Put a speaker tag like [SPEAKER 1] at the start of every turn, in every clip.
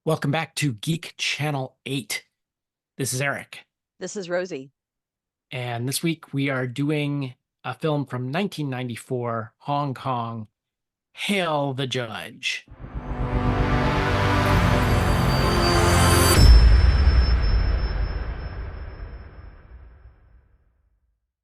[SPEAKER 1] Welcome back to Geek Channel 8. This is Eric.
[SPEAKER 2] This is Rosie.
[SPEAKER 1] And this week we are doing a film from 1994, Hong Kong, Hail the Judge.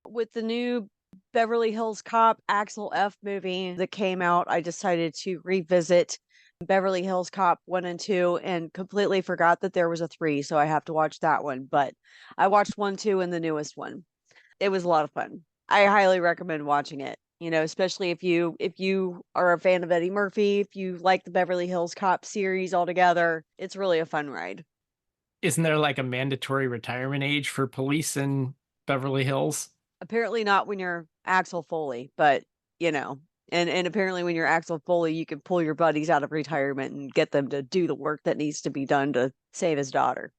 [SPEAKER 2] With the new Beverly Hills Cop Axel F movie that came out, I decided to revisit Beverly Hills Cop 1 and 2 and completely forgot that there was a 3, so I have to watch that one. But I watched 1, 2, and the newest one. It was a lot of fun. I highly recommend watching it. You know, especially if you are a fan of Eddie Murphy, if you like the Beverly Hills Cop series altogether, it's really a fun ride.
[SPEAKER 1] Isn't there like a mandatory retirement age for police in Beverly Hills?
[SPEAKER 2] Apparently not when you're Axel Foley, but you know, and apparently when you're Axel Foley, you can pull your buddies out of retirement and get them to do the work that needs to be done to save his daughter.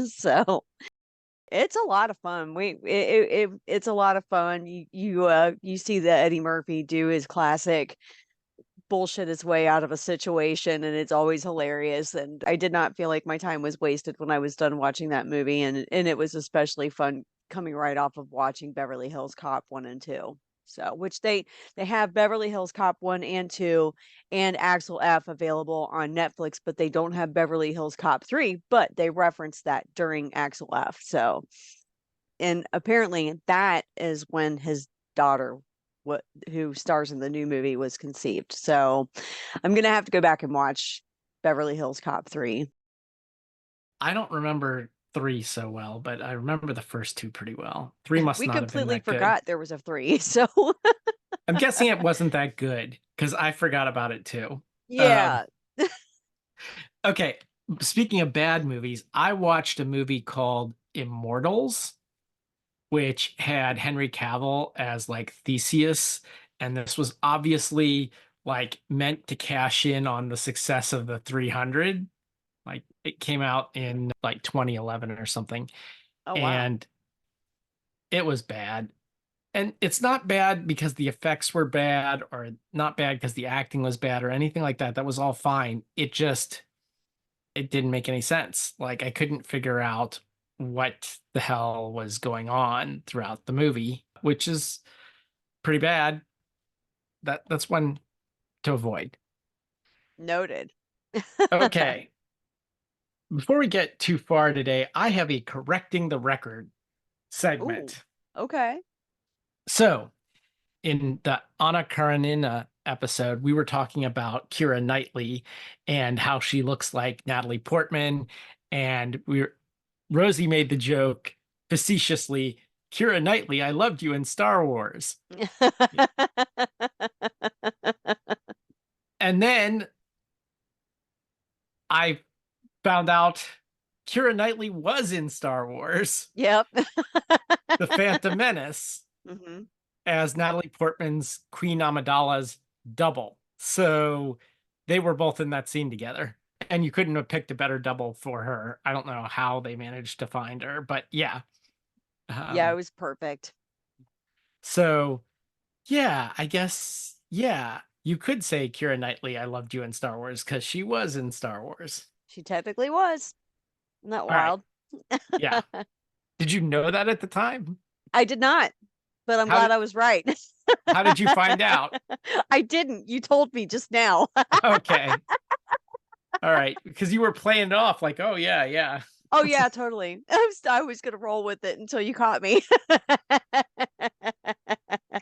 [SPEAKER 2] So it's a lot of fun. It's a lot of fun. You see that Eddie Murphy do his classic bullshit his way out of a situation, and it's always hilarious. And I did not feel like my time was wasted when I was done watching that movie, and it was especially fun coming right off of watching Beverly Hills Cop 1 and 2. So, which they have Beverly Hills Cop 1 and 2 and Axel F available on Netflix, but they don't have Beverly Hills Cop 3, but they reference that during Axel F. So, and apparently that is when his daughter what who stars in the new movie was conceived. So I'm gonna have to go back and watch Beverly Hills Cop 3.
[SPEAKER 1] I don't remember 3 so well, but I remember the first two pretty well. 3 must
[SPEAKER 2] We
[SPEAKER 1] not have been
[SPEAKER 2] completely
[SPEAKER 1] that good.
[SPEAKER 2] forgot there was a 3. So
[SPEAKER 1] I'm guessing it wasn't that good because I forgot about it too. Um,
[SPEAKER 2] yeah.
[SPEAKER 1] Okay, speaking of bad movies, I watched a movie called Immortals, which had Henry Cavill as like Theseus, and this was obviously like meant to cash in on the success of the 300. Like it came out in like 2011 or something,
[SPEAKER 2] Oh wow.
[SPEAKER 1] and it was bad. And it's not bad because the effects were bad, or not bad because the acting was bad, or anything like that. That was all fine. It didn't make any sense. Like I couldn't figure out what the hell was going on throughout the movie, which is pretty bad. That's one to avoid.
[SPEAKER 2] Noted.
[SPEAKER 1] Okay. Before we get too far today, I have a correcting the record
[SPEAKER 2] Ooh.
[SPEAKER 1] segment.
[SPEAKER 2] Okay.
[SPEAKER 1] So, in the Anna Karenina episode, we were talking about Keira Knightley and how she looks like Natalie Portman, and Rosie made the joke facetiously, Keira Knightley, I loved you in Star Wars. And then I found out Keira Knightley was in Star Wars,
[SPEAKER 2] Yep.
[SPEAKER 1] The Phantom Menace,
[SPEAKER 2] Hmm.
[SPEAKER 1] as Natalie Portman's Queen Amidala's double. So they were both in that scene together. And you couldn't have picked a better double for her. I don't know how they managed to find her, but yeah.
[SPEAKER 2] Yeah, it
[SPEAKER 1] Um,
[SPEAKER 2] was perfect.
[SPEAKER 1] so yeah, I guess, yeah, you could say Keira Knightley, I loved you in Star Wars because she was in Star Wars.
[SPEAKER 2] She technically was. Isn't that
[SPEAKER 1] All right.
[SPEAKER 2] wild?
[SPEAKER 1] Yeah. Did you know that at the time?
[SPEAKER 2] I did not, but I'm
[SPEAKER 1] How
[SPEAKER 2] glad
[SPEAKER 1] did
[SPEAKER 2] I was right.
[SPEAKER 1] how did you find out?
[SPEAKER 2] I didn't. You told me just now.
[SPEAKER 1] Okay. All right. Because you were playing it off like, oh yeah, yeah.
[SPEAKER 2] Oh yeah, totally. I was gonna roll with it until you caught me.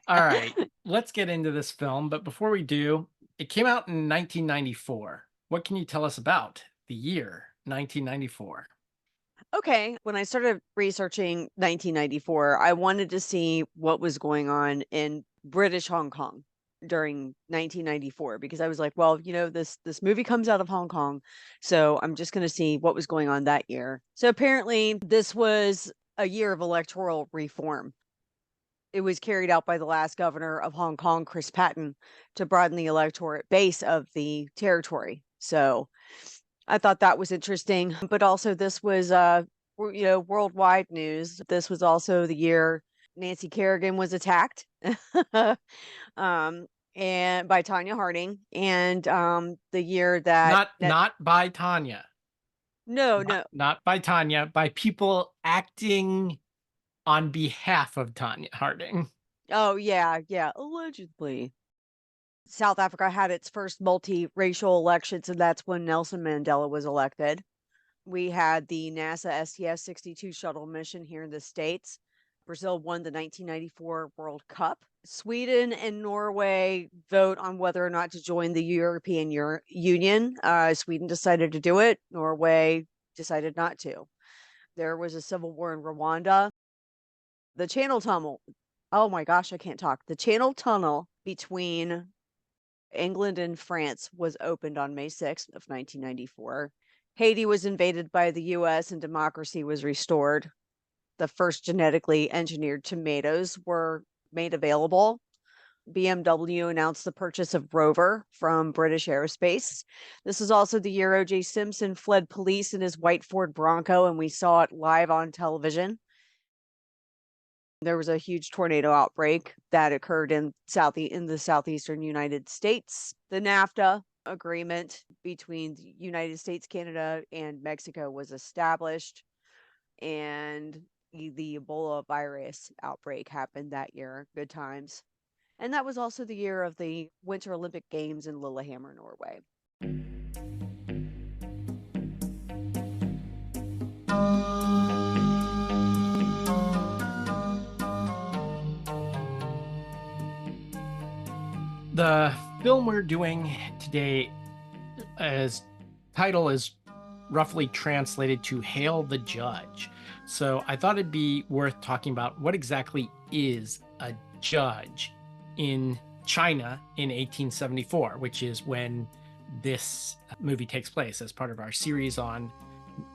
[SPEAKER 1] All right, let's get into this film. But before we do, it came out in 1994. What can you tell us about the year 1994?
[SPEAKER 2] Okay, when I started researching 1994, I wanted to see what was going on in British Hong Kong during 1994 because I was like, well, this movie comes out of Hong Kong, so I'm just going to see what was going on that year. So apparently, this was a year of electoral reform. It was carried out by the last governor of Hong Kong, Chris Patton, to broaden the electorate base of the territory. So I thought that was interesting. But also, this was, worldwide news. This was also the year Nancy Kerrigan was attacked. um, and by Tanya Harding, and the year that
[SPEAKER 1] Not by Tanya.
[SPEAKER 2] no,
[SPEAKER 1] Not,
[SPEAKER 2] no.
[SPEAKER 1] not by Tanya, by people acting on behalf of Tanya Harding.
[SPEAKER 2] Oh yeah, yeah, allegedly. South Africa had its first multiracial elections, and that's when Nelson Mandela was elected. We had the NASA STS-62 shuttle mission here in the States. Brazil won the 1994 World Cup. Sweden and Norway vote on whether or not to join the European Union. Sweden decided to do it. Norway decided not to. There was a civil war in Rwanda. The Channel Tunnel. Oh my gosh, I can't talk. The Channel Tunnel between England and France was opened on May 6th of 1994. Haiti was invaded by the US and democracy was restored. The first genetically engineered tomatoes were made available. BMW announced the purchase of Rover from British Aerospace. This is also the year O.J. Simpson fled police in his white Ford Bronco, and we saw it live on television. There was a huge tornado outbreak that occurred in the southeastern United States. The NAFTA agreement between the United States, Canada, and Mexico was established, and the Ebola virus outbreak happened that year. Good times. And that was also the year of the Winter Olympic Games in Lillehammer, Norway.
[SPEAKER 1] The film we're doing today, as title is roughly translated to Hail the Judge. So I thought it'd be worth talking about what exactly is a judge in China in 1874, which is when this movie takes place as part of our series on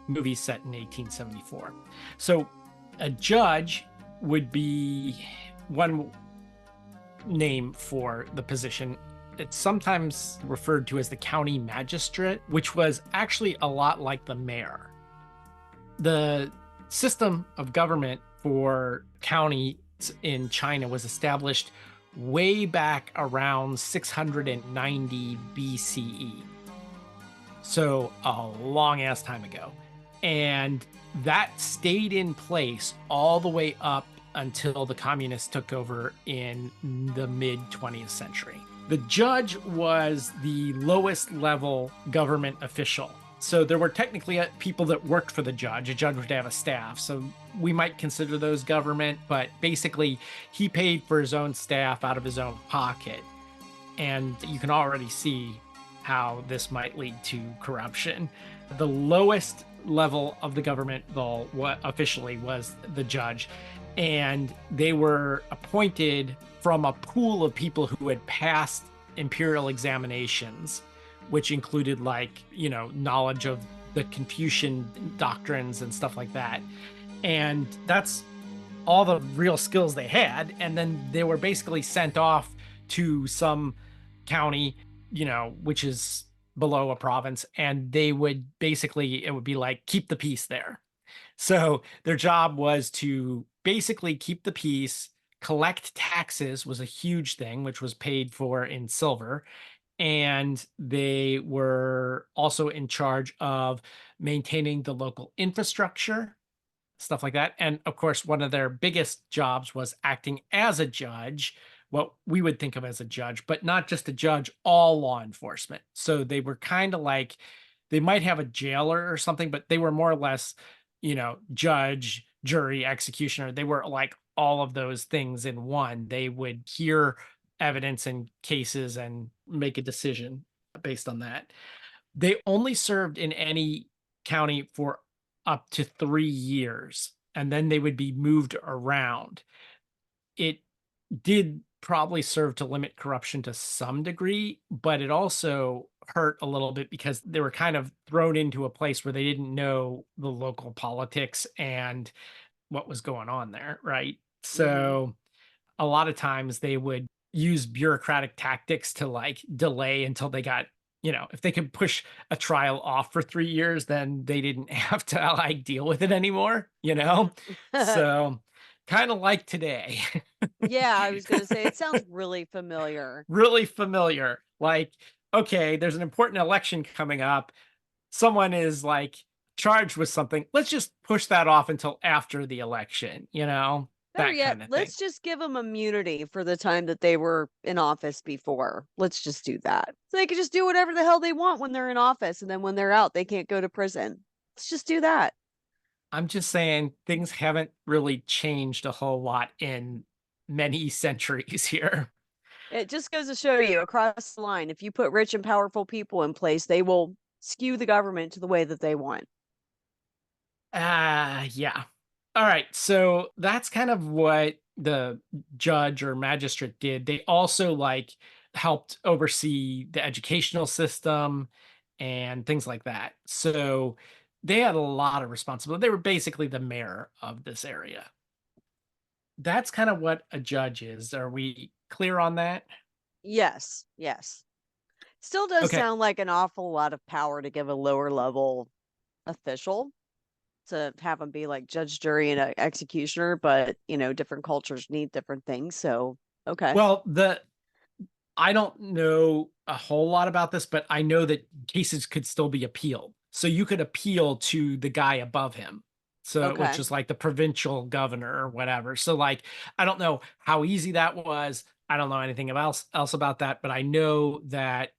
[SPEAKER 1] movies set in 1874. So a judge would be one name for the position. It's sometimes referred to as the county magistrate, which was actually a lot like the mayor. The system of government for counties in China was established way back around 690 BCE. So a long ass time ago. And that stayed in place all the way up until the communists took over in the mid 20th century. The judge was the lowest level government official. So there were technically people that worked for the judge. A judge would have a staff. So we might consider those government, but basically he paid for his own staff out of his own pocket. And you can already see how this might lead to corruption. The lowest level of the government, though, officially was the judge. And they were appointed from a pool of people who had passed imperial examinations, which included, like, knowledge of the Confucian doctrines and stuff like that. And that's all the real skills they had. And then they were basically sent off to some county, which is below a province, and they would basically, it would be like, keep the peace there. So their job was to basically keep the peace. Collect taxes was a huge thing, which was paid for in silver. And they were also in charge of maintaining the local infrastructure, stuff like that. And of course, one of their biggest jobs was acting as a judge, what we would think of as a judge, but not just a judge, all law enforcement. So they were kind of like, they might have a jailer or something, but they were more or less, judge, jury, executioner. They were like all of those things in one. They would hear evidence and cases and make a decision based on that. They only served in any county for up to 3 years, and then they would be moved around. It did probably serve to limit corruption to some degree, but it also hurt a little bit because they were kind of thrown into a place where they didn't know the local politics and what was going on there, right?
[SPEAKER 2] Mm-hmm.
[SPEAKER 1] So a lot of times they would use bureaucratic tactics to like delay until they got, if they could push a trial off for 3 years, then they didn't have to like deal with it anymore. So kind of like today.
[SPEAKER 2] Yeah, I was gonna say it sounds really familiar.
[SPEAKER 1] Really familiar. Like, okay, there's an important election coming up. Someone is like charged with something. Let's just push that off until after the election,
[SPEAKER 2] Better
[SPEAKER 1] that
[SPEAKER 2] yet,
[SPEAKER 1] kind of thing.
[SPEAKER 2] let's just give them immunity for the time that they were in office before. Let's just do that. So they can just do whatever the hell they want when they're in office, and then when they're out, they can't go to prison. Let's just do that.
[SPEAKER 1] I'm just saying things haven't really changed a whole lot in many centuries here.
[SPEAKER 2] It just goes to show you across the line, if you put rich and powerful people in place, they will skew the government to the way that they want.
[SPEAKER 1] Yeah. All right. So that's kind of what the judge or magistrate did. They also like helped oversee the educational system and things like that. So they had a lot of responsibility. They were basically the mayor of this area. That's kind of what a judge is. Are we clear on that?
[SPEAKER 2] Yes, yes. Still does
[SPEAKER 1] Okay.
[SPEAKER 2] sound like an awful lot of power to give a lower level official to have them be like judge, jury, and executioner, but different cultures need different things. So, okay.
[SPEAKER 1] Well, the I don't know a whole lot about this, but I know that cases could still be appealed. So you could appeal to the guy above him. So which
[SPEAKER 2] Okay.
[SPEAKER 1] is like the provincial governor or whatever. So like I don't know how easy that was. I don't know anything else about that, but I know that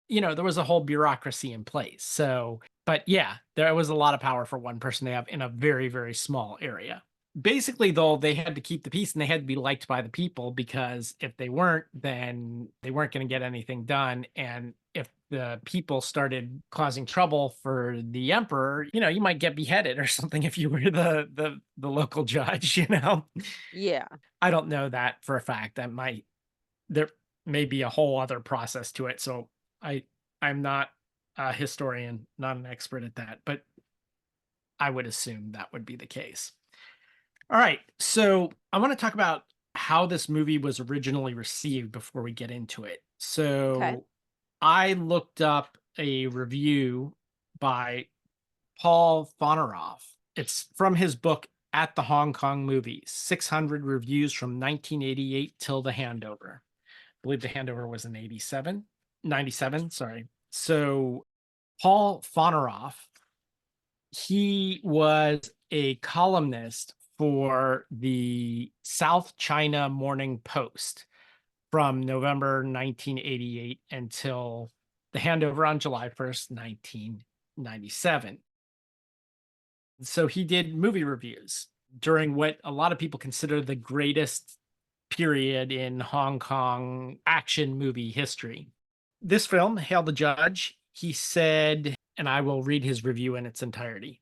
[SPEAKER 1] there was a whole bureaucracy in place. So, but yeah, there was a lot of power for one person to have in a very, very small area. Basically, though, they had to keep the peace and they had to be liked by the people because if they weren't, then they weren't going to get anything done. And if the people started causing trouble for the emperor, you might get beheaded or something if you were the local judge.
[SPEAKER 2] Yeah.
[SPEAKER 1] I don't know that for a fact. There may be a whole other process to it. So I I'm not a historian, not an expert at that, but I would assume that would be the case. All right. So I want to talk about how this movie was originally received before we get into it.
[SPEAKER 2] Okay.
[SPEAKER 1] So I looked up a review by Paul Fonaroff. It's from his book At the Hong Kong Movies 600 Reviews from 1988 till the handover. I believe the handover was in 87, 97. Sorry. So Paul Fonaroff, he was a columnist for the South China Morning Post from November 1988 until the handover on July 1st, 1997. So he did movie reviews during what a lot of people consider the greatest period in Hong Kong action movie history. This film, Hail the Judge, he said, and I will read his review in its entirety.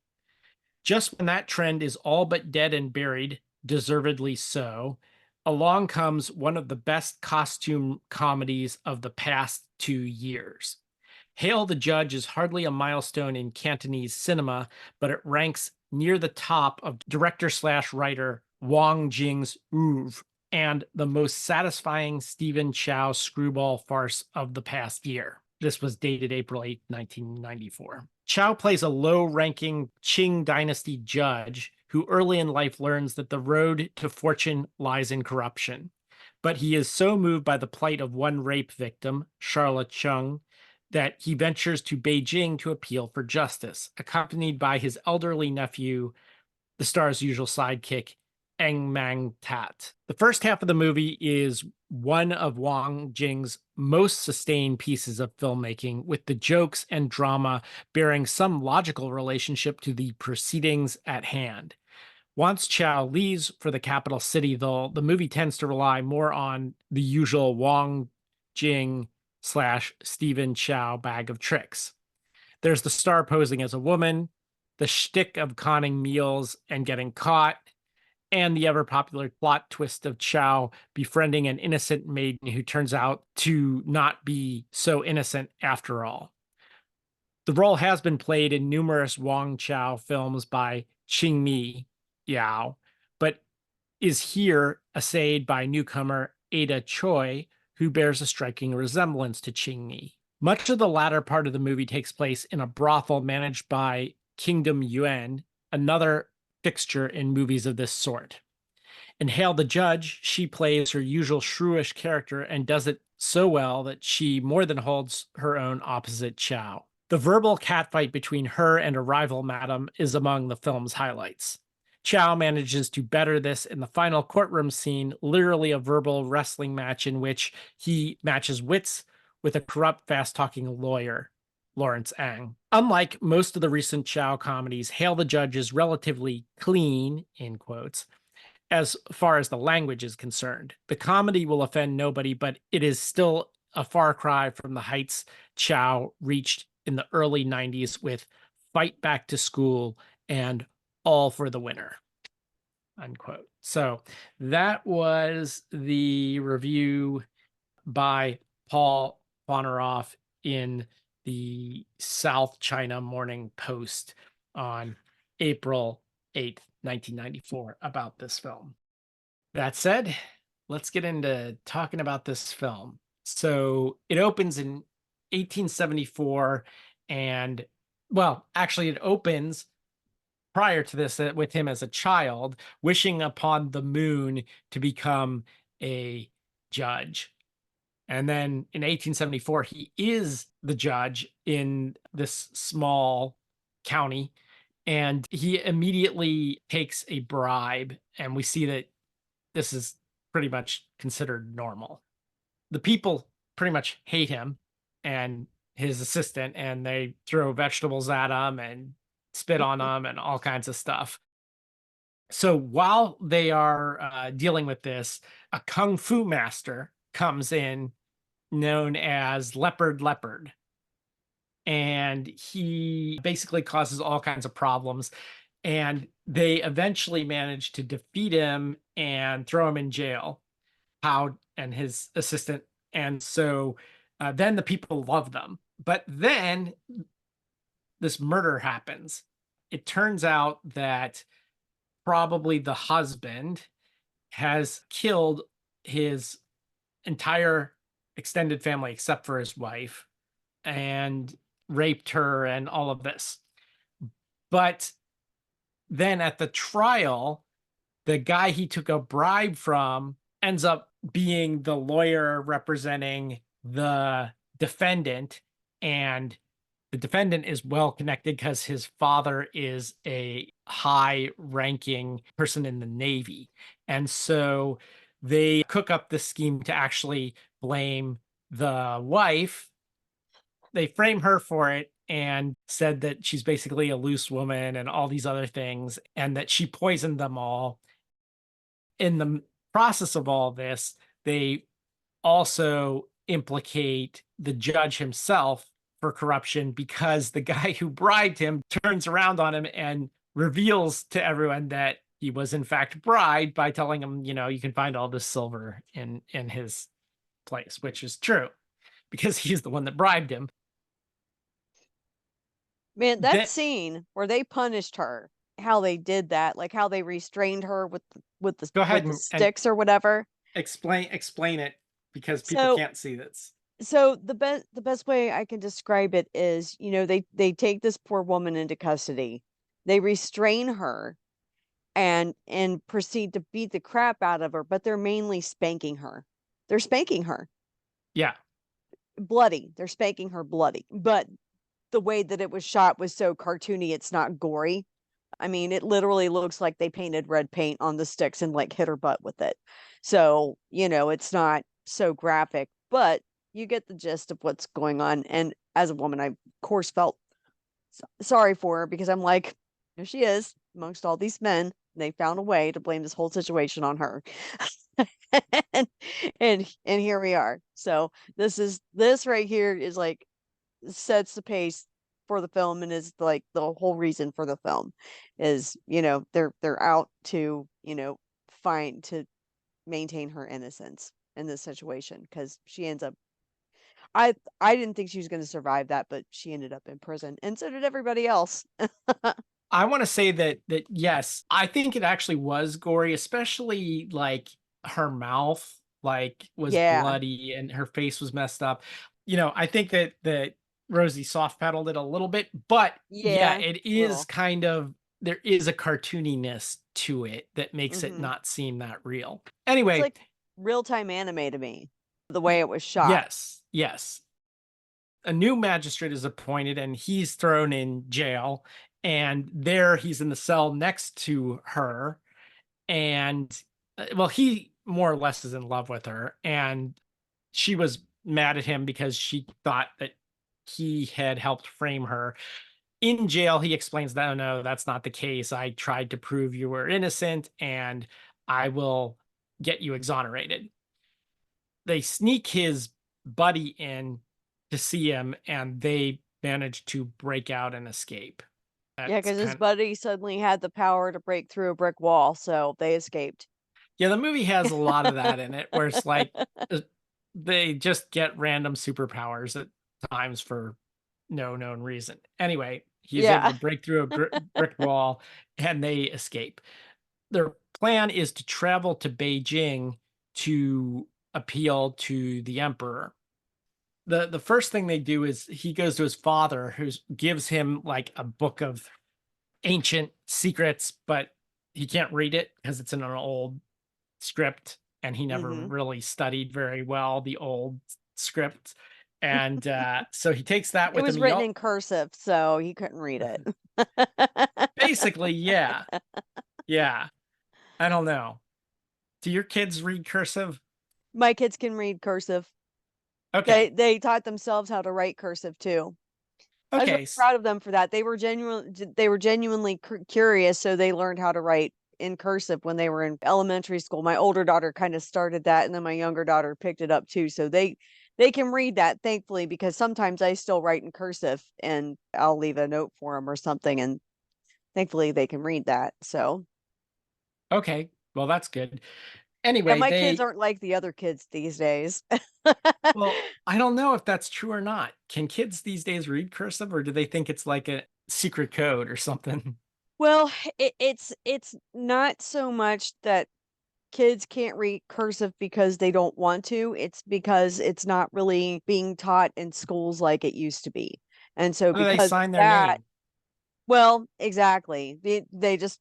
[SPEAKER 1] Just when that trend is all but dead and buried, deservedly so, along comes one of the best costume comedies of the past 2 years. Hail the Judge is hardly a milestone in Cantonese cinema, but it ranks near the top of director slash writer Wong Jing's oeuvre and the most satisfying Stephen Chow screwball farce of the past year. This was dated April 8th, 1994. Chow plays a low ranking Qing dynasty judge who early in life learns that the road to fortune lies in corruption. But he is so moved by the plight of one rape victim, Charlotte Chung, that he ventures to Beijing to appeal for justice, accompanied by his elderly nephew, the star's usual sidekick, Eng Mang Tat. The first half of the movie is one of Wang Jing's most sustained pieces of filmmaking, with the jokes and drama bearing some logical relationship to the proceedings at hand. Once Chow leaves for the capital city, though, the movie tends to rely more on the usual Wang Jing slash Stephen Chow bag of tricks. There's the star posing as a woman, the shtick of conning meals and getting caught, and the ever popular plot twist of Chow befriending an innocent maiden who turns out to not be so innocent after all. The role has been played in numerous Wong Chow films by Ching Mi Yao, but is here essayed by newcomer Ada Choi, who bears a striking resemblance to Ching Mi. Much of the latter part of the movie takes place in a brothel managed by Kingdom Yuan, another fixture in movies of this sort. In Hail the Judge, she plays her usual shrewish character and does it so well that she more than holds her own opposite Chow. The verbal catfight between her and a rival madam is among the film's highlights. Chow manages to better this in the final courtroom scene, literally a verbal wrestling match in which he matches wits with a corrupt, fast talking lawyer, Lawrence Ang. Unlike most of the recent Chow comedies, Hail the Judge is relatively clean, in quotes, as far as the language is concerned. The comedy will offend nobody, but it is still a far cry from the heights Chow reached in the early 90s with Fight Back to School and All for the Winner, unquote. So that was the review by Paul Poneroff in the South China Morning Post on April 8th, 1994, about this film. That said, let's get into talking about this film. So it opens in 1874, and well, actually, it opens prior to this with him as a child wishing upon the moon to become a judge. And then in 1874, he is the judge in this small county, and he immediately takes a bribe. And we see that this is pretty much considered normal. The people pretty much hate him and his assistant, and they throw vegetables at him and spit on him and all kinds of stuff. So while they are dealing with this, a kung fu master comes in known as Leopard, and he basically causes all kinds of problems. And they eventually manage to defeat him and throw him in jail, Pow and his assistant. And so then the people love them. But then this murder happens. It turns out that probably the husband has killed his entire extended family except for his wife and raped her and all of this. But then at the trial, the guy he took a bribe from ends up being the lawyer representing the defendant. And the defendant is well connected because his father is a high ranking person in the Navy. And so they cook up this scheme to actually blame the wife. They frame her for it and said that she's basically a loose woman and all these other things, and that she poisoned them all. In the process of all this, they also implicate the judge himself for corruption because the guy who bribed him turns around on him and reveals to everyone that he was in fact bribed by telling him, you can find all this silver in his place, which is true because he's the one that bribed him.
[SPEAKER 2] Man, that
[SPEAKER 1] Then
[SPEAKER 2] scene where they punished her, how they did that, like how they restrained her with
[SPEAKER 1] go ahead
[SPEAKER 2] with the
[SPEAKER 1] and
[SPEAKER 2] sticks or whatever.
[SPEAKER 1] explain it because people
[SPEAKER 2] So
[SPEAKER 1] can't see this.
[SPEAKER 2] the best way I can describe it is, they take this poor woman into custody. They restrain her and proceed to beat the crap out of her, but they're mainly spanking her. They're spanking her
[SPEAKER 1] Yeah.
[SPEAKER 2] bloody. They're spanking her bloody. But the way that it was shot was so cartoony, it's not gory. I mean, it literally looks like they painted red paint on the sticks and like hit her butt with it. So, it's not so graphic, but you get the gist of what's going on. And as a woman, I, of course, felt sorry for her because I'm like, here she is amongst all these men. They found a way to blame this whole situation on her. and, and here we are. So this right here is like sets the pace for the film and is like the whole reason for the film is, they're out to, find to maintain her innocence in this situation because she ends up I didn't think she was going to survive that, but she ended up in prison and so did everybody else.
[SPEAKER 1] I want to say that yes, I think it actually was gory, especially like her mouth like was
[SPEAKER 2] Yeah.
[SPEAKER 1] bloody and her face was messed up. I think that Rosie soft pedaled it a little bit, but yeah,
[SPEAKER 2] Yeah.
[SPEAKER 1] it is
[SPEAKER 2] Little.
[SPEAKER 1] kind of there is a cartooniness to it that makes it
[SPEAKER 2] Hmm.
[SPEAKER 1] not seem that real.
[SPEAKER 2] It's
[SPEAKER 1] Anyway,
[SPEAKER 2] like real-time anime to me, the way it was shot.
[SPEAKER 1] yes, yes. A new magistrate is appointed and he's thrown in jail. And there he's in the cell next to her. And well, he more or less is in love with her. And she was mad at him because she thought that he had helped frame her. In jail, he explains that, oh, no, that's not the case. I tried to prove you were innocent and I will get you exonerated. They sneak his buddy in to see him and they manage to break out and escape.
[SPEAKER 2] Yeah,
[SPEAKER 1] That's
[SPEAKER 2] because his
[SPEAKER 1] kind
[SPEAKER 2] buddy suddenly had the power to break through a brick wall, so they escaped.
[SPEAKER 1] Yeah, the movie has a lot of that in it where it's like uh, they just get random superpowers at times for no known reason. Anyway, he's able
[SPEAKER 2] Yeah.
[SPEAKER 1] to break through a brick wall and they escape. Their plan is to travel to Beijing to appeal to the emperor. The first thing they do is he goes to his father who gives him like a book of ancient secrets, but he can't read it because it's in an old script and he never
[SPEAKER 2] Hmm.
[SPEAKER 1] really studied very well the old script. And so he takes that
[SPEAKER 2] It
[SPEAKER 1] with him.
[SPEAKER 2] was written in cursive, so he couldn't read it.
[SPEAKER 1] Basically, yeah. Yeah. I don't know. Do your kids read cursive?
[SPEAKER 2] My kids can read cursive. They
[SPEAKER 1] Okay.
[SPEAKER 2] they taught themselves how to write cursive too. I was really
[SPEAKER 1] Okay.
[SPEAKER 2] proud of them for that. They were genuinely curious, so they learned how to write in cursive when they were in elementary school. My older daughter kind of started that, and then my younger daughter picked it up too. So they can read that, thankfully, because sometimes I still write in cursive, and I'll leave a note for them or something, and thankfully they can read that. So
[SPEAKER 1] Okay. Well, that's good.
[SPEAKER 2] yeah,
[SPEAKER 1] Anyway,
[SPEAKER 2] my kids
[SPEAKER 1] they,
[SPEAKER 2] aren't like the other kids these days.
[SPEAKER 1] well, I don't know if that's true or not. Can kids these days read cursive or do they think it's like a secret code or something?
[SPEAKER 2] Well, it's not so much that kids can't read cursive because they don't want to. It's because it's not really being taught in schools like it used to be. And so
[SPEAKER 1] How do they
[SPEAKER 2] because of
[SPEAKER 1] sign their
[SPEAKER 2] that,
[SPEAKER 1] name?
[SPEAKER 2] well, exactly. They just,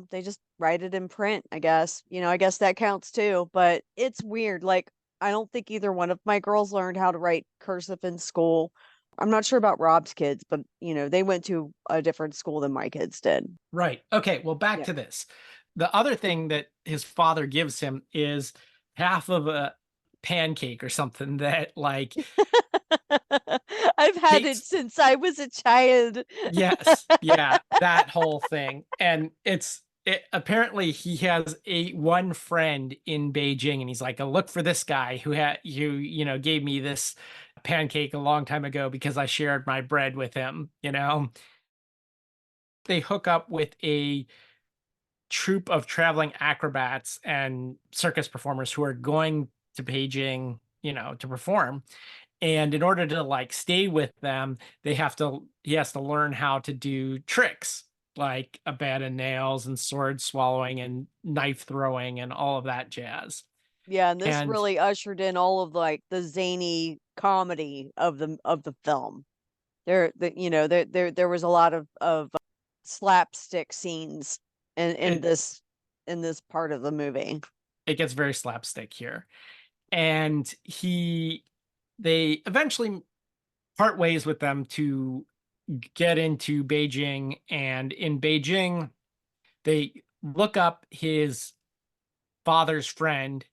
[SPEAKER 2] they just write it in print, I guess. I guess that counts too, but it's weird. Like I don't think either one of my girls learned how to write cursive in school. I'm not sure about Rob's kids, but they went to a different school than my kids did.
[SPEAKER 1] Right. Okay. Well, back
[SPEAKER 2] Yeah.
[SPEAKER 1] to this. The other thing that his father gives him is half of a pancake or something that like
[SPEAKER 2] I've had it
[SPEAKER 1] dates.
[SPEAKER 2] since I was a child.
[SPEAKER 1] Yes. Yeah. That whole thing. And apparently he has a one friend in Beijing and he's like, oh, look for this guy who gave me this pancake a long time ago because I shared my bread with him. They hook up with a troupe of traveling acrobats and circus performers who are going to Beijing, to perform. And in order to like stay with them, he has to learn how to do tricks like a bed and nails and sword swallowing and knife throwing and all of that jazz.
[SPEAKER 2] Yeah, and this
[SPEAKER 1] And
[SPEAKER 2] really ushered in all of like the zany comedy of the film. There was a lot of slapstick scenes in in
[SPEAKER 1] it
[SPEAKER 2] this in this part of the movie.
[SPEAKER 1] it gets very slapstick here. And they eventually part ways with them to get into Beijing. And in Beijing, they look up his father's friend,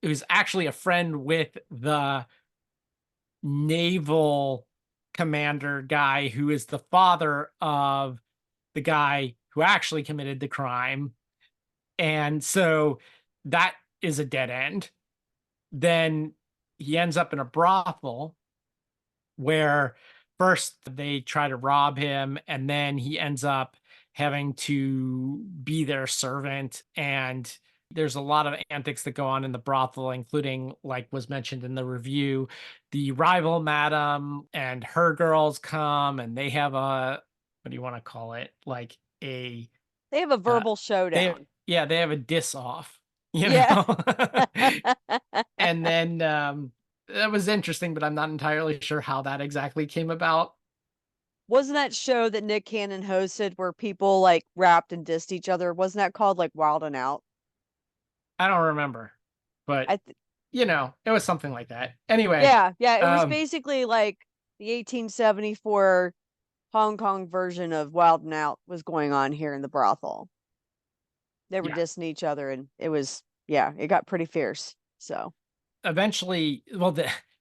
[SPEAKER 1] who's actually a friend with the naval commander guy, who is the father of the guy who actually committed the crime. And so that is a dead end. Then he ends up in a brothel where first they try to rob him and then he ends up having to be their servant, and there's a lot of antics that go on in the brothel, including, like was mentioned in the review, the rival madam and her girls come and they have a, what do you want to call it, like a
[SPEAKER 2] They have a
[SPEAKER 1] uh,
[SPEAKER 2] verbal
[SPEAKER 1] they
[SPEAKER 2] showdown.
[SPEAKER 1] yeah, they have a diss off, you
[SPEAKER 2] Yeah.
[SPEAKER 1] know. And then that was interesting, but I'm not entirely sure how that exactly came about.
[SPEAKER 2] wasn't that show that Nick Cannon hosted where people like rapped and dissed each other? Wasn't that called like Wild and Out?
[SPEAKER 1] I don't remember, but
[SPEAKER 2] I
[SPEAKER 1] it was something like that. Anyway,
[SPEAKER 2] Yeah, yeah, it was
[SPEAKER 1] um,
[SPEAKER 2] basically like the 1874 Hong Kong version of Wild and Out was going on here in the brothel. They were
[SPEAKER 1] yeah,
[SPEAKER 2] dissing each other, and it was, yeah, it got pretty fierce. So,
[SPEAKER 1] eventually, well,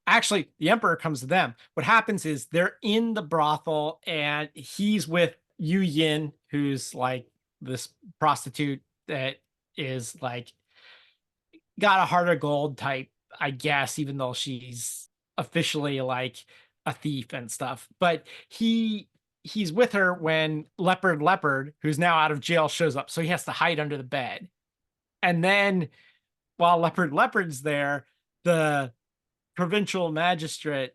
[SPEAKER 1] actually, the emperor comes to them. What happens is they're in the brothel, and he's with Yu Yin, who's like this prostitute that is like got a heart of gold type, I guess, even though she's officially like a thief and stuff. But he's with her when Leopard, who's now out of jail, shows up. So he has to hide under the bed. And then while Leopard's there, the provincial magistrate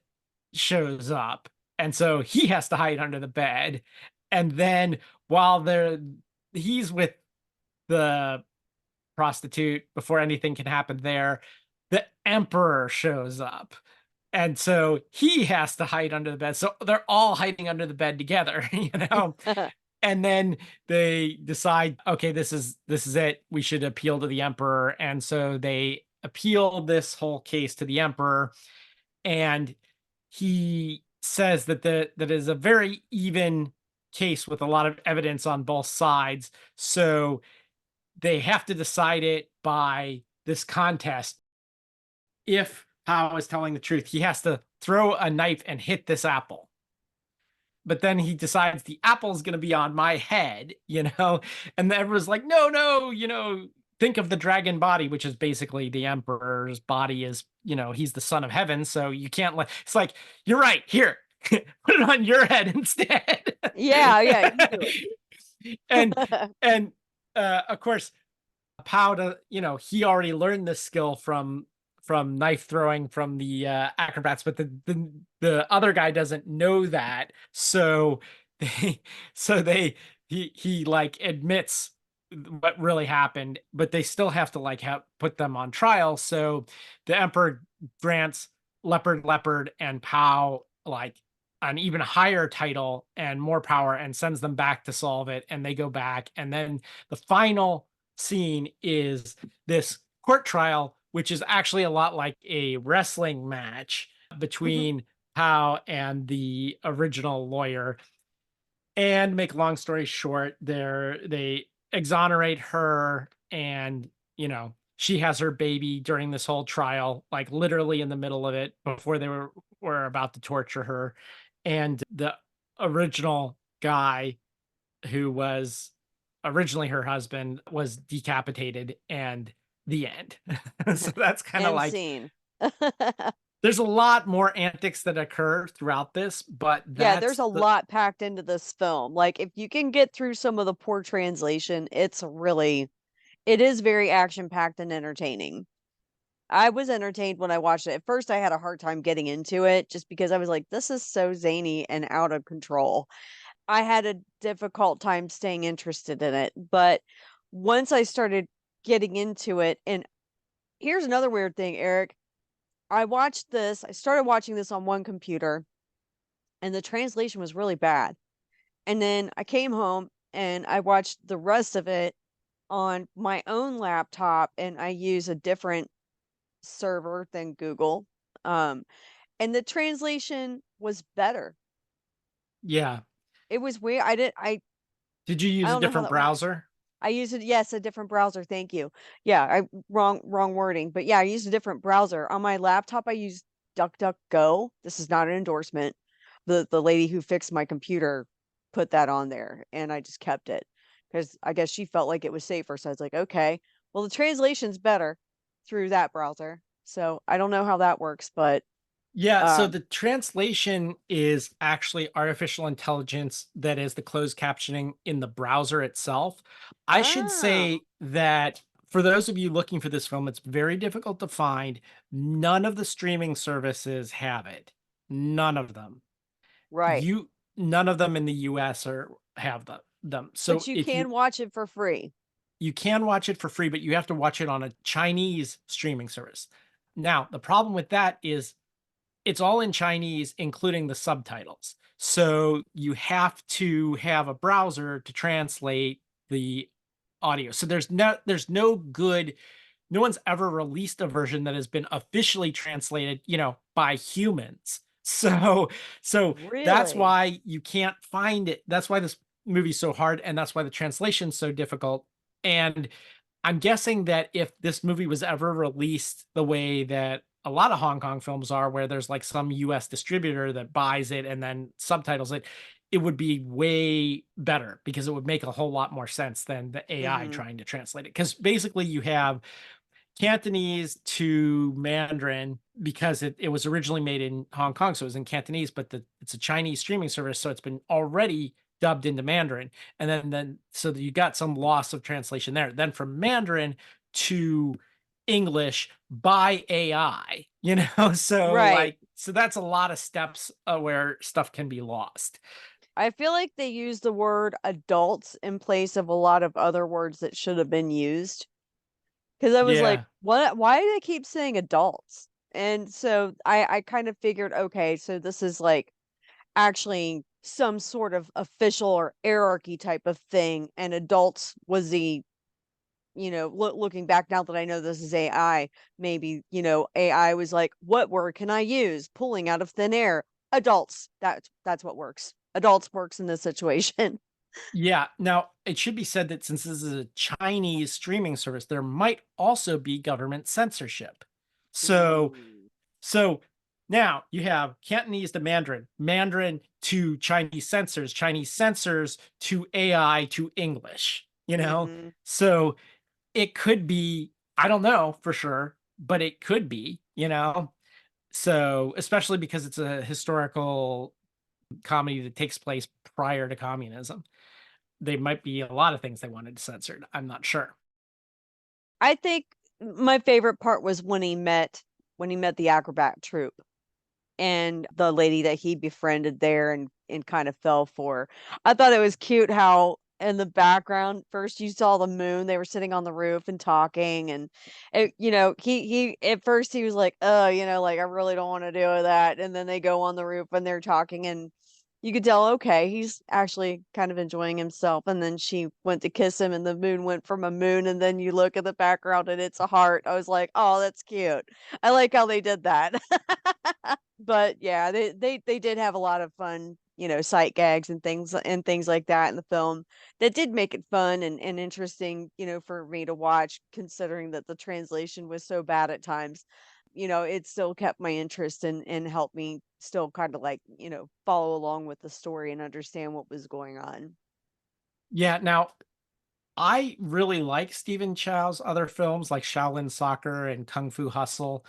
[SPEAKER 1] shows up. And so he has to hide under the bed. And then while he's with the prostitute before anything can happen there, the emperor shows up. And so he has to hide under the bed. So they're all hiding under the bed together, And then they decide, okay, this is it. We should appeal to the emperor. And so they appeal this whole case to the emperor, and he says that is a very even case with a lot of evidence on both sides. So they have to decide it by this contest. If Hao is telling the truth, he has to throw a knife and hit this apple. But then he decides the apple is going to be on my head, and everyone's like, no, no, think of the dragon body, which is basically the emperor's body is, he's the son of heaven. So you can't let, it's like, you're right, here, put it on your head instead.
[SPEAKER 2] yeah, yeah, you do
[SPEAKER 1] and,
[SPEAKER 2] it.
[SPEAKER 1] and, of course, how to, he already learned this skill from knife throwing from the acrobats, but the other guy doesn't know that. So they so he like admits what really happened, but they still have to like have put them on trial. So the emperor grants Leopard and Pow like an even higher title and more power, and sends them back to solve it. And they go back, and then the final scene is this court trial, which is actually a lot like a wrestling match between Pow and the original lawyer. And make a long story short, they exonerate her, and she has her baby during this whole trial, like literally in the middle of it, before they were about to torture her. And the original guy, who was originally her husband, was decapitated, and the end. So that's kind of
[SPEAKER 2] End
[SPEAKER 1] like,
[SPEAKER 2] scene.
[SPEAKER 1] there's a lot more antics that occur throughout this, but
[SPEAKER 2] Yeah, there's
[SPEAKER 1] that's
[SPEAKER 2] a
[SPEAKER 1] the
[SPEAKER 2] lot packed into this film. Like, if you can get through some of the poor translation, it is very action packed and entertaining. I was entertained when I watched it. At first, I had a hard time getting into it just because I was like, this is so zany and out of control. I had a difficult time staying interested in it. But once I started getting into it, and here's another weird thing, Eric. I started watching this on one computer, and the translation was really bad. And then I came home and I watched the rest of it on my own laptop, and I use a different server than Google. Um, and the translation was better.
[SPEAKER 1] yeah.
[SPEAKER 2] It was weird.
[SPEAKER 1] Did you
[SPEAKER 2] I
[SPEAKER 1] use a
[SPEAKER 2] don't know how
[SPEAKER 1] different
[SPEAKER 2] that works.
[SPEAKER 1] browser?
[SPEAKER 2] I use it, yes, a different browser. Thank you. Yeah, I wrong wording. But yeah, I used a different browser. On my laptop, I used DuckDuckGo. This is not an endorsement. The lady who fixed my computer put that on there, and I just kept it because I guess she felt like it was safer. So I was like, okay, well, the translation's better through that browser. So I don't know how that works, but
[SPEAKER 1] Yeah, so
[SPEAKER 2] um
[SPEAKER 1] the translation is actually artificial intelligence that is the closed captioning in the browser itself. I should
[SPEAKER 2] oh,
[SPEAKER 1] say that for those of you looking for this film, it's very difficult to find. None of the streaming services have it. None of them.
[SPEAKER 2] right.
[SPEAKER 1] None of them in the US or have them.
[SPEAKER 2] But
[SPEAKER 1] So
[SPEAKER 2] you
[SPEAKER 1] if
[SPEAKER 2] can watch it for free.
[SPEAKER 1] you can watch it for free, but you have to watch it on a Chinese streaming service. Now, the problem with that is it's all in Chinese, including the subtitles. So you have to have a browser to translate the audio. So there's no good, no one's ever released a version that has been officially translated, by humans. So that's
[SPEAKER 2] Really?
[SPEAKER 1] why you can't find it. That's why this movie's so hard, and that's why the translation's so difficult. And I'm guessing that if this movie was ever released the way that a lot of Hong Kong films are, where there's like some US distributor that buys it and then subtitles it, it would be way better because it would make a whole lot more sense than the AI
[SPEAKER 2] Mm-hmm.
[SPEAKER 1] trying to translate it. Because basically, you have Cantonese to Mandarin because it was originally made in Hong Kong, so it was in Cantonese, but it's a Chinese streaming service, so it's been already dubbed into Mandarin. And then so that you got some loss of translation there. Then from Mandarin to English by AI, so
[SPEAKER 2] Right.
[SPEAKER 1] so that's a lot of steps where stuff can be lost.
[SPEAKER 2] I feel like they use the word adults in place of a lot of other words that should have been used. Because I was like,
[SPEAKER 1] Yeah.
[SPEAKER 2] "What? Why do they keep saying adults?" And so I kind of figured, okay, so this is like actually some sort of official or hierarchy type of thing, and adults was the looking back now that I know this is AI, maybe AI was like, "What word can I use?" Pulling out of thin air, adults. That's what works. Adults works in this situation.
[SPEAKER 1] Yeah. Now, it should be said that since this is a Chinese streaming service, there might also be government censorship. So,
[SPEAKER 2] Ooh.
[SPEAKER 1] so now you have Cantonese to Mandarin, Mandarin to Chinese censors to AI to English,
[SPEAKER 2] Mhm.
[SPEAKER 1] So it could be, I don't know for sure, but it could be, So, especially because it's a historical comedy that takes place prior to communism. They might be a lot of things they wanted censored. I'm not sure.
[SPEAKER 2] I think my favorite part was when he met the acrobat troupe and the lady that he befriended there and kind of fell for. I thought it was cute how in the background first you saw the moon, they were sitting on the roof and talking and he at first he was like, like I really don't want to do that." And then they go on the roof and they're talking and you could tell, okay, he's actually kind of enjoying himself. And then she went to kiss him and the moon went from a moon and then you look at the background and it's a heart. I was like, "Oh, that's cute." I like how they did that. But yeah, they did have a lot of fun, sight gags and things like that in the film that did make it fun and interesting, for me to watch, considering that the translation was so bad at times. It still kept my interest and helped me still kind of like, follow along with the story and understand what was going on.
[SPEAKER 1] Yeah. Now, I really like Stephen Chow's other films like Shaolin Soccer and Kung Fu Hustle,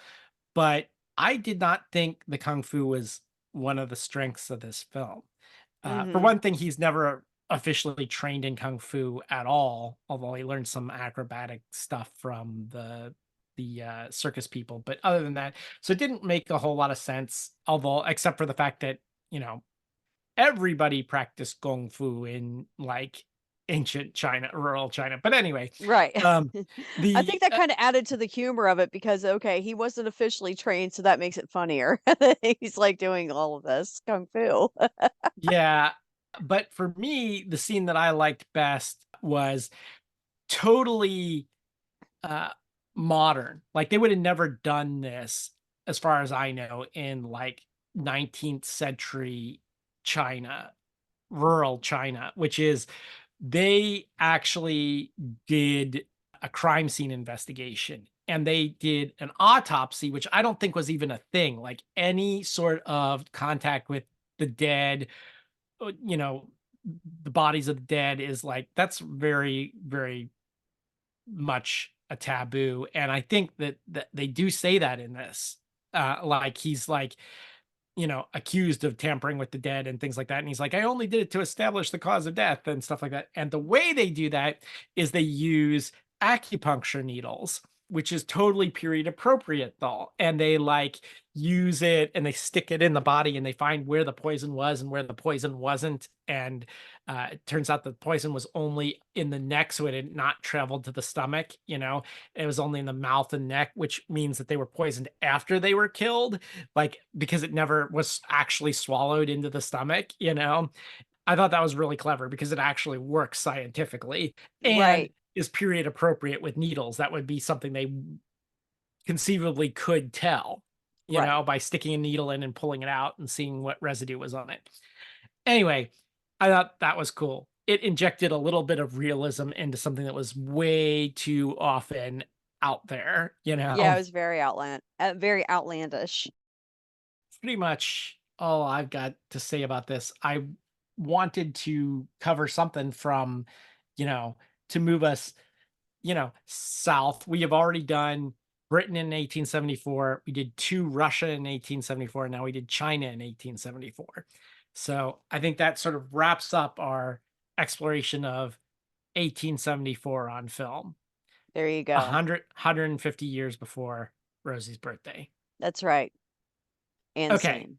[SPEAKER 1] but I did not think the Kung Fu was one of the strengths of this film. For
[SPEAKER 2] Mhm.
[SPEAKER 1] one thing, he's never officially trained in Kung Fu at all, although he learned some acrobatic stuff from the circus people. But other than that, so it didn't make a whole lot of sense, although except for the fact that, you know, everybody practiced kung fu in like ancient China, rural China. But anyway,
[SPEAKER 2] Right.
[SPEAKER 1] um,
[SPEAKER 2] I think
[SPEAKER 1] the
[SPEAKER 2] that kinda added to the humor of it because, okay, he wasn't officially trained, so that makes it funnier. He's, like, doing all of this kung fu.
[SPEAKER 1] yeah, but for me, the scene that I liked best was totally uh modern. Like they would have never done this, as far as I know, in like 19th century China, rural China, which is they actually did a crime scene investigation and they did an autopsy, which I don't think was even a thing. Like any sort of contact with the dead, uh, you know, the bodies of the dead is like that's very, very much a taboo. And I think that they do say that in this. Like he's like, accused of tampering with the dead and things like that. And he's like, I only did it to establish the cause of death and stuff like that. And the way they do that is they use acupuncture needles, which is totally period appropriate though. And they like use it and they stick it in the body and they find where the poison was and where the poison wasn't. And it turns out the poison was only in the neck, so it had not traveled to the stomach. It was only in the mouth and neck, which means that they were poisoned after they were killed, like because it never was actually swallowed into the stomach. I thought that was really clever because it actually works scientifically and
[SPEAKER 2] Right.
[SPEAKER 1] is period appropriate with needles. That would be something they conceivably could tell,
[SPEAKER 2] Right.
[SPEAKER 1] by sticking a needle in and pulling it out and seeing what residue was on it. Anyway, I thought that was cool. It injected a little bit of realism into something that was way too often out there,
[SPEAKER 2] Yeah, it was very outlandish.
[SPEAKER 1] pretty much all I've got to say about this. I wanted to cover something from, you know, to move us, south. We have already done Britain in 1874. We did two Russia in 1874. Now we did China in 1874. So I think that sort of wraps up our exploration of 1874 on film,
[SPEAKER 2] There you
[SPEAKER 1] a
[SPEAKER 2] go.
[SPEAKER 1] 150 years before Rosie's birthday.
[SPEAKER 2] That's right. And
[SPEAKER 1] Okay.
[SPEAKER 2] scene.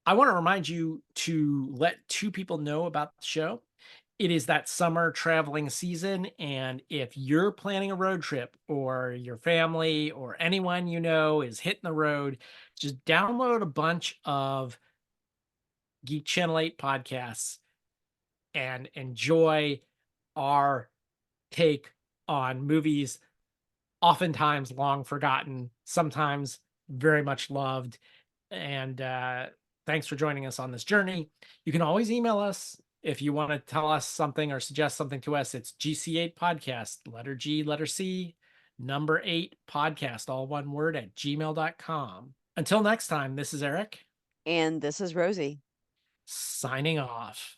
[SPEAKER 1] I want to remind you to let two people know about the show. It is that summer traveling season. And if you're planning a road trip or your family or anyone you know is hitting the road, just download a bunch of Geek Channel 8 podcasts and enjoy our take on movies, oftentimes long forgotten, sometimes very much loved. And thanks for joining us on this journey. You can always email us if you want to tell us something or suggest something to us. It's GC8 podcast, letter G, letter C, number 8 podcast, all one word at gmail.com. Until next time, this is Eric
[SPEAKER 2] And this is Rosie.
[SPEAKER 1] signing off.